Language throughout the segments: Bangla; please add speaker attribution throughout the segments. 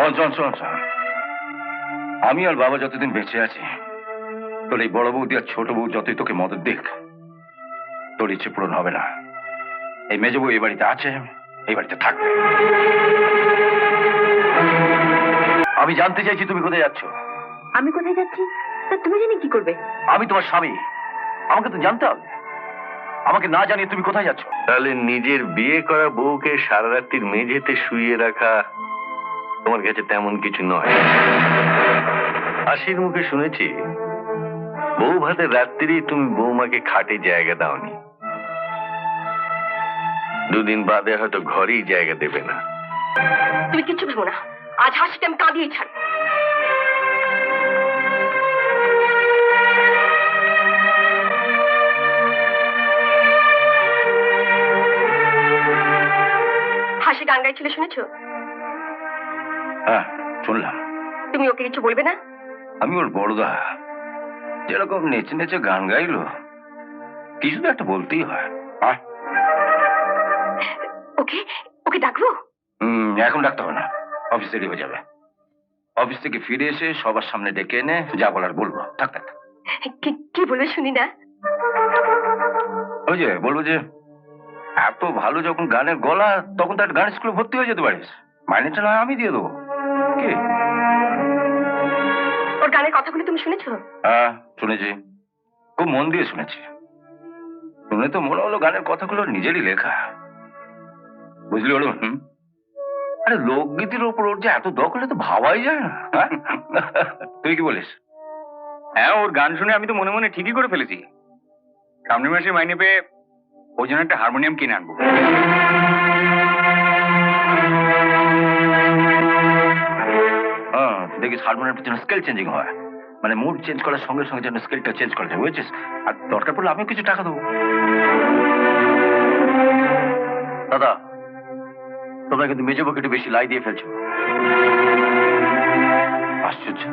Speaker 1: অঞ্চল আমি আর বাবা যতদিন বেঁচে আছি, তোর এই বড় বৌদি আর ছোট বউ যতই তোকে মদত দিক, তোর ইচ্ছে পূরণ হবে না। এই মেজ বউ এই বাড়িতে আছে, এই বাড়িতে থাকবে। আমি জানতে চাইছি তুমি কোথায় যাচ্ছ।
Speaker 2: আমি কোথায় যাচ্ছি তা তুমি জানি কি করবে?
Speaker 1: আমি তোমার স্বামী, আমাকে তো জানতে হবে। আমাকে না জানিয়ে তুমি কোথায় যাচ্ছ?
Speaker 3: তাহলে নিজের বিয়ে করা বউকে সারা রাত্রির মেঝেতে শুইয়ে রাখা তোমার কাছে তেমন কিছু নয়। হাসির মুখে শুনেছি বউ ভাতের রাত্রি তুমি বৌমাকে খাটে জায়গা দাওনি। দুদিন বাদে হয়তো ঘরেই জায়গা দেবে না।
Speaker 2: তুমি কিচ্ছু ভেবো না, আজ হাসিকে আমি কাঁদিয়ে ছাড়। হাসি গান গাইছিল শুনেছো?
Speaker 1: হ্যাঁ শুনলাম।
Speaker 2: তুমি ওকে কিছু বলবে না?
Speaker 1: আমি ওর বড়দা, যেরকম নেচে নেচে গান গাইলো, কিছু তো একটা বলতেই হয়।
Speaker 2: ওকে ওকে ডাকবো?
Speaker 1: এখন ডাকতে হবে না, অফিস রেডি হয়ে যাবে। অফিস থেকে ফিরে এসে সবার সামনে ডেকে এনে যা বলার বলবো। থাক থাক।
Speaker 2: কি বলবে শুনি না?
Speaker 1: ওই যে বলবো যে এত ভালো যখন গানের গলা, তখন তার গান স্কুলে ভর্তি হয়ে যেতে পারিস। মাইনেটা না আমি দিয়ে দেবো। কি
Speaker 2: ওর গানের কথাগুলো তুমি শুনেছো?
Speaker 1: হ্যাঁ শুনেছি, খুব মন দিয়ে শুনেছি। শুনে তো মনে হলো গানের কথাগুলো নিজেরই লেখা। বুঝলি হলো? আরে লোকগীতির ওপর ওর যে এত দখলে তো ভাবাই যায় না। তুই কি বলিস?
Speaker 4: হ্যাঁ, ওর গান শুনে আমি তো মনে মনে ঠিকই করে ফেলেছি। সামনের মাসে মাইনে পেয়ে ওই জন্য একটা হারমোনিয়াম কিনে আনবো।
Speaker 1: দেখিস হারমোনিয়ামের জন্য স্কেল চেঞ্জিং হয়, মানে মুড চেঞ্জ করার সঙ্গে সঙ্গে যেন স্কেলটা চেঞ্জ করা যায়, বুঝেছিস? আর দরকার পড়লে আমিও কিছু টাকা দেবো। দাদা তোমরা কিন্তু মেজবুকে একটু বেশি লাই দিয়ে ফেলছো। আশ্চর্য,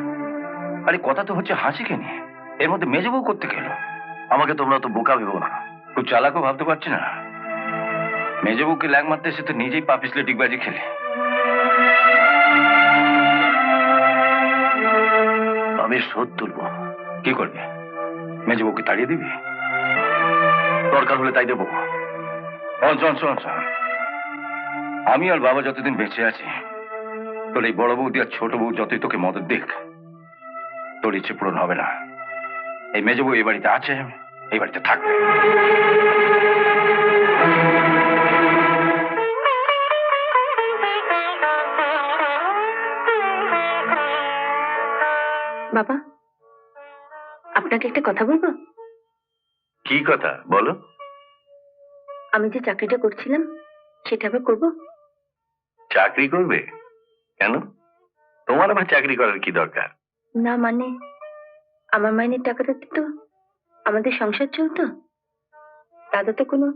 Speaker 1: আরে কথা তো হচ্ছে হাসিকে নিয়ে, এর মধ্যে মেজবু করতে গেল। আমাকে তোমরা তো বোকা ভেবো না, খুব চালাকও ভাবতে পারছি না। মেজবুকে ল্যাং মারতে এসে তো নিজেই পা পিছলে ডিগবাজি খেলে। আমি শোধ তুলবো। কি করবে? মেজবুকে তাড়িয়ে দিবি? দরকার হলে তাই দেবো। আমি আর বাবা যতদিন বেঁচে আছি, তোর এই বড় বৌদি আর ছোট বউ যতই তোকে মদত দিক, তোর ইচ্ছে পূরণ হবে না। এই মেজ বউ এই বাড়িতে আছে, এই বাড়িতে থাকবে।
Speaker 2: বাবা, আপনাকে একটা কথা বলবো?
Speaker 3: কি কথা বলো?
Speaker 2: আমি যে চাকরিটা করছিলাম সেটা আবার করবো।
Speaker 3: চাকরি করবে? কেন? তোমার আবার চাকরি করার কি দরকার?
Speaker 2: না মানে আমার মাইনের টাকাটাতে তো আমাদের সংসার চলতো। দাদা তো কোনো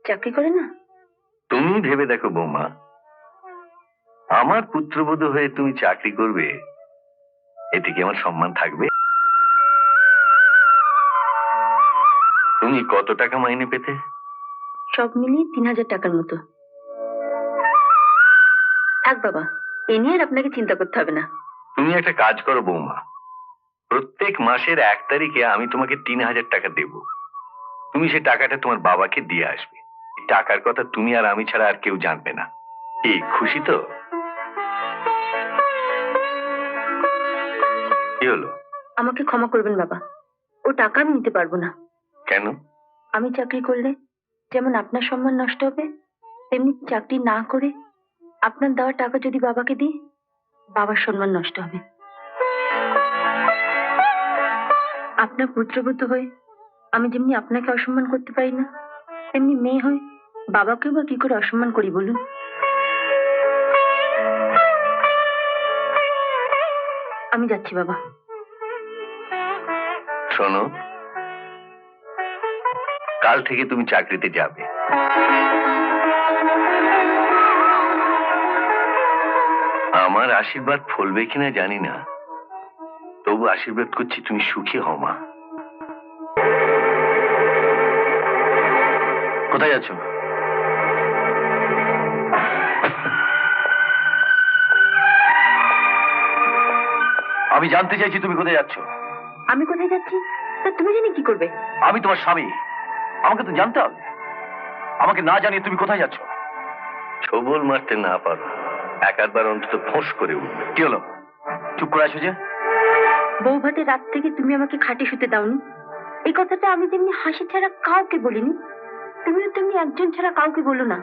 Speaker 2: চাকরি করে না।
Speaker 3: তুমি ভেবে দেখো বৌমা, আমার পুত্রবধূ হয়ে তুমি চাকরি করবে, এতে কি আমার সম্মান থাকবে? তুমি কত টাকা মাইনে পেতে?
Speaker 2: সব মিলিয়ে ৩,০০০ টাকার মতো। থাক বাবা, এ নিয়ে আর আপনাকে চিন্তা করতে হবে না।
Speaker 3: তুমি একটা কাজ করো বৌমা, প্রত্যেক মাসের 1 তারিখে আমি তোমাকে ৩,০০০ টাকা দেব। তুমি সে টাকাটা তোমার বাবাকে দিয়ে আসবে। টাকার কথা তুমি আর আমি ছাড়া আর কেউ জানবে না। কি খুশি তো? কি হলো?
Speaker 2: আমাকে ক্ষমা করবেন বাবা, ও টাকা আমি নিতে পারবো না।
Speaker 3: কেন?
Speaker 2: আমি চাকরি করলে যেমন আপনার সম্মান নষ্ট হবে, তেমনি চাকরি না করে আপনার দেওয়া টাকা যদি বাবাকে দিই, বাবার সম্মান নষ্ট হবে। আপনার পুত্রবধূ হয়ে আমি যেমনি আপনাকে অসম্মান করতে পারি না, তেমনি মেয়ে হয়ে বাবাকেও বা কি করে অসম্মান করি বলুন? আমি যাচ্ছি বাবা।
Speaker 3: শোনো, কাল থেকে তুমি চাকরিতে যাবে। আমার আশীর্বাদ ফলবে কিনা জানি না, তবু আশীর্বাদ করছি তুমি সুখী হও মা।
Speaker 1: কোথায় যাচ্ছ? আমি জানতে চাইছি তুমি কোথায় যাচ্ছ।
Speaker 2: আমি কোথায় যাচ্ছি তা তুমি জেনে কি করবে?
Speaker 1: আমি তোমার স্বামী, আমাকে তো জানতে হবে। আমাকে না জানিয়ে তুমি কোথায় যাচ্ছ?
Speaker 3: ছবল মারতে না পারো, এক আধবার অন্তত ফোঁস করে উঠবে।
Speaker 1: কি হলো, চুপ করে আছো যে?
Speaker 2: বউ ভাতের রাত থেকে তুমি আমাকে খাটে শুতে দাওনি, এই কথাটা আমি তেমনি হাসি ছাড়া কাউকে বলিনি, তুমিও তেমনি একজন ছাড়া কাউকে বলো না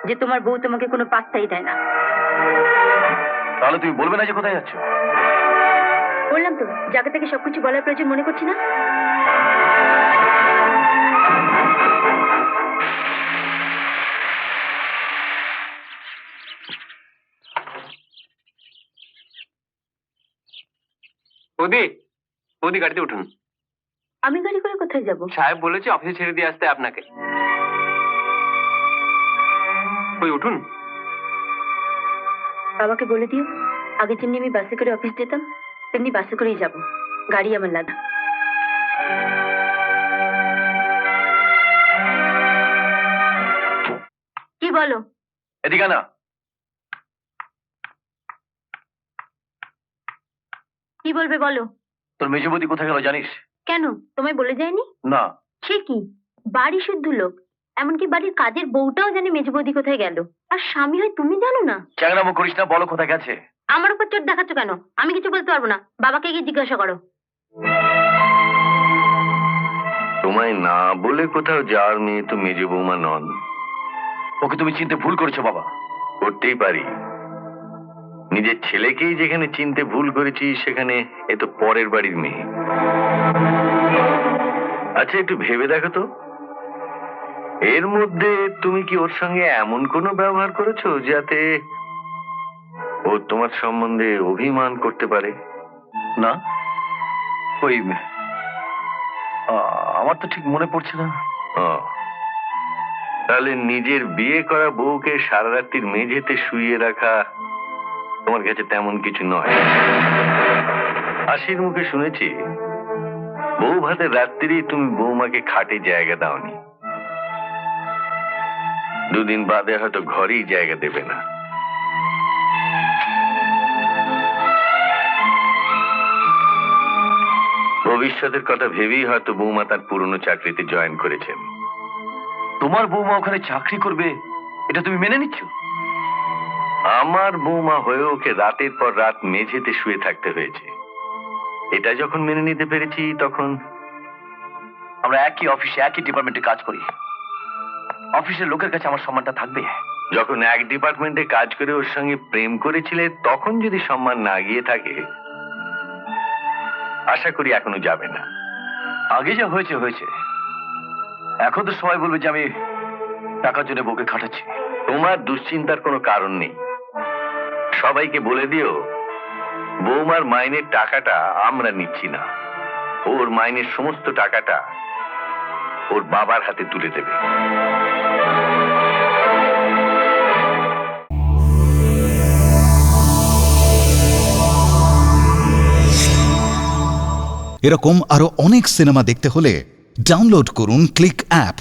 Speaker 2: যে তোমার বউ তোমাকে কোনো পাত্তাই দেয় না।
Speaker 1: তাহলে তুমি বলবে না যে কোথায় যাচ্ছ?
Speaker 2: বললাম তো, যাকে তাকে সবকিছু বলার প্রয়োজন মনে করছি না।
Speaker 5: বৌদি, বৌদি গাড়িতে উঠুন।
Speaker 2: আমি গাড়ি করে কোথায় যাব?
Speaker 5: সাহেব বলেছে অফিসে ছেড়ে দিয়ে আসতে আপনাকে। ওই উঠুন।
Speaker 2: বাবাকে বলে দিও আগে যেমনি আমি বাসে করে অফিস যেতাম তেমনি বাসে করেই যাব, গাড়ি আমার লাগা। কি বলো?
Speaker 1: এদিকে না।
Speaker 2: কি বলবে বলো?
Speaker 1: তোর মেজবতী কোথায় গেল জানিস?
Speaker 2: কেন, তোমায় বলে যায়নি?
Speaker 1: না।
Speaker 2: সে কি, বাড়ি শুদ্ধ লোক, এমনকি বাড়ির কাজের বউটাও জানে মেজবৌদি কোথায় গেল, আর স্বামী হয় তুমি জানো না?
Speaker 1: চ্যাংরামো করিস না, বলো কোথায় গেছে।
Speaker 2: আমার উপর চোট দেখাচ্ছ কেন? আমি কিছু বলতে পারবো না, বাবাকে গিয়ে জিজ্ঞাসা করো।
Speaker 3: তোমায় না বলে কোথাও যাওয়ার মেয়ে তো মেজ বৌমা নন।
Speaker 1: ওকে তুমি চিনতে ভুল করেছো বাবা।
Speaker 3: করতেই পারি, নিজের ছেলেকেই যেখানে চিনতে ভুল করেছি সেখানে এ তো পরের বাড়ির মেয়ে। আচ্ছা একটু ভেবে দেখো তো, এর মধ্যে তুমি কি ওর সঙ্গে এমন কোনো ব্যবহার করেছো যাতে ও তোমার সম্বন্ধে অভিমান করতে পারে?
Speaker 1: না, ওই আমার তো ঠিক মনে পড়ছে না।
Speaker 3: তাহলে নিজের বিয়ে করা বউকে সারা রাত্রির মেঝেতে শুইয়ে রাখা তোমার কাছে তেমন কিছু নয়। হাসির মুখে শুনেছি বউ ভাতের রাত্রি তুমি বৌমাকে খাটে জায়গা দাওনি, দুদিন বাদে হয়তো ঘরেই জায়গা দেবে না। ভবিষ্যতের কথা ভেবেই হয়তো বৌমা তার পুরনো চাকরিতে জয়েন করেছেন।
Speaker 1: তোমার বৌমা ওখানে চাকরি করবে এটা তুমি মেনে নিচ্ছ?
Speaker 3: আমার বৌমা হয়ে ওকে রাতের পর রাত মেঝেতে শুয়ে থাকতে হয়েছে, এটা যখন মেনে নিতে পেরেছি তখন
Speaker 1: আমরা একই অফিসে একই ডিপার্টমেন্টে কাজ করি, অফিসের লোকের কাছে আমার সম্মানটা থাকবে।
Speaker 3: যখন এক ডিপার্টমেন্টে কাজ করে ওর সঙ্গে প্রেম করেছিলে তখন যদি সম্মান না গিয়ে থাকে, আশা করি এখনো যাবে না।
Speaker 1: আগে যা হয়েছে হয়েছে, এখন তো সবাই বলবে যে আমি টাকার জন্য বউকে খাটাচ্ছি।
Speaker 3: তোমার দুশ্চিন্তার কোনো কারণ নেই। সবাইকে বলে দিও বৌমার মাইনের টাকাটা আমরা নিচ্ছি না, ওর মাইনের সমস্ত টাকাটা ওর বাবার হাতে তুলে দেবে।
Speaker 6: এরকম আরো অনেক সিনেমা দেখতে হলে ডাউনলোড করুন ক্লিক অ্যাপ।